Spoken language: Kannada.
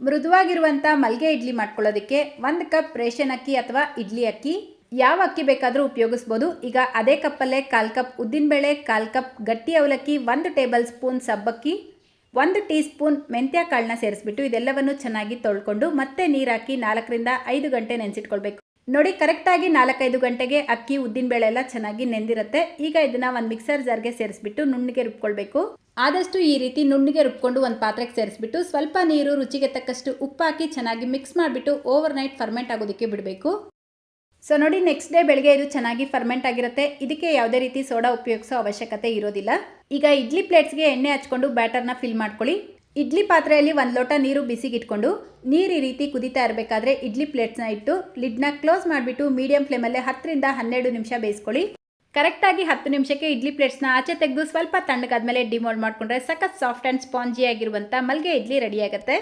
ಮೃದುವಾಗಿರುವಂಥ ಮಲ್ಗೆ ಇಡ್ಲಿ ಮಾಡ್ಕೊಳ್ಳೋದಕ್ಕೆ 1 ಕಪ್ ರೇಷನ್ ಅಕ್ಕಿ ಅಥವಾ ಇಡ್ಲಿ ಅಕ್ಕಿ, ಯಾವ ಅಕ್ಕಿ ಬೇಕಾದರೂ ಉಪಯೋಗಿಸ್ಬೋದು. ಈಗ ಅದೇ ಕಪ್ಪಲ್ಲೇ 1/4 ಕಪ್ ಉದ್ದಿನಬೇಳೆ, 1/4 ಕಪ್ ಗಟ್ಟಿ ಅವಲಕ್ಕಿ, 1 ಟೇಬಲ್ ಸ್ಪೂನ್ ಸಬ್ಬಕ್ಕಿ, 1 ಟೀ ಸ್ಪೂನ್ ಮೆಂತ್ಯ ಕಾಳನ್ನ ಸೇರಿಸ್ಬಿಟ್ಟು ಇದೆಲ್ಲವನ್ನು ಚೆನ್ನಾಗಿ ತೊಳ್ಕೊಂಡು ಮತ್ತೆ ನೀರು ಹಾಕಿ 4 ರಿಂದ 5 ಗಂಟೆ ನೆನೆಸಿಟ್ಕೊಳ್ಬೇಕು. ನೋಡಿ, ಕರೆಕ್ಟಾಗಿ 4-5 ಗಂಟೆಗೆ ಅಕ್ಕಿ ಉದ್ದಿನಬೇಳೆ ಎಲ್ಲ ಚೆನ್ನಾಗಿ ನೆಂದಿರುತ್ತೆ. ಈಗ ಇದನ್ನು ಒಂದು ಮಿಕ್ಸರ್ ಜಾರ್ಗೆ ಸೇರಿಸ್ಬಿಟ್ಟು ನುಣ್ಣಗೆ ರುಬ್ಕೊಳ್ಬೇಕು. ಆದಷ್ಟು ಈ ರೀತಿ ನುಣ್ಣಗೆ ರುಬ್ಕೊಂಡು ಒಂದು ಪಾತ್ರೆಗೆ ಸೇರಿಸ್ಬಿಟ್ಟು ಸ್ವಲ್ಪ ನೀರು, ರುಚಿಗೆ ತಕ್ಕಷ್ಟು ಉಪ್ಪು ಹಾಕಿ ಚೆನ್ನಾಗಿ ಮಿಕ್ಸ್ ಮಾಡಿಬಿಟ್ಟು ಓವರ್ ನೈಟ್ ಫರ್ಮೆಂಟ್ ಆಗೋದಕ್ಕೆ ಬಿಡಬೇಕು. ಸೊ ನೋಡಿ, ನೆಕ್ಸ್ಟ್ ಡೇ ಬೆಳಗ್ಗೆ ಇದು ಚೆನ್ನಾಗಿ ಫರ್ಮೆಂಟ್ ಆಗಿರುತ್ತೆ. ಇದಕ್ಕೆ ಯಾವುದೇ ರೀತಿ ಸೋಡಾ ಉಪಯೋಗಿಸೋ ಅವಶ್ಯಕತೆ ಇರೋದಿಲ್ಲ. ಈಗ ಇಡ್ಲಿ ಪ್ಲೇಟ್ಸ್ಗೆ ಎಣ್ಣೆ ಹಚ್ಕೊಂಡು ಬ್ಯಾಟರ್ನ ಫಿಲ್ ಮಾಡ್ಕೊಳ್ಳಿ. ಇಡ್ಲಿ ಪಾತ್ರೆಯಲ್ಲಿ 1 ಲೋಟ ನೀರು ಬಿಸಿಗಿಟ್ಕೊಂಡು ನೀರು ಈ ರೀತಿ ಕುದೀತಾ ಇರಬೇಕಾದ್ರೆ ಇಡ್ಲಿ ಪ್ಲೇಟ್ಸ್ನ ಇಟ್ಟು ಲಿಡ್ನ ಕ್ಲೋಸ್ ಮಾಡಿಬಿಟ್ಟು ಮೀಡಿಯಂ ಫ್ಲೇಮಲ್ಲೇ 10 ರಿಂದ 12 ನಿಮಿಷ ಬೇಯಿಸ್ಕೊಳ್ಳಿ. ಕರೆಕ್ಟಾಗಿ 10 ನಿಮಿಷಕ್ಕೆ ಇಡ್ಲಿ ಪ್ಲೇಟ್ಸ್ನ ಆಚೆ ತೆಗೆದು ಸ್ವಲ್ಪ ತಣ್ಣಗಾದ್ಮೇಲೆ ಡಿಮೋಲ್ಡ್ ಮಾಡಿಕೊಂಡ್ರೆ ಸಖತ್ ಸಾಫ್ಟ್ ಆ್ಯಂಡ್ ಸ್ಪಾಂಜಿ ಆಗಿರುವಂಥ ಮಲ್ಗೆ ಇಡ್ಲಿ ರೆಡಿ ಆಗುತ್ತೆ.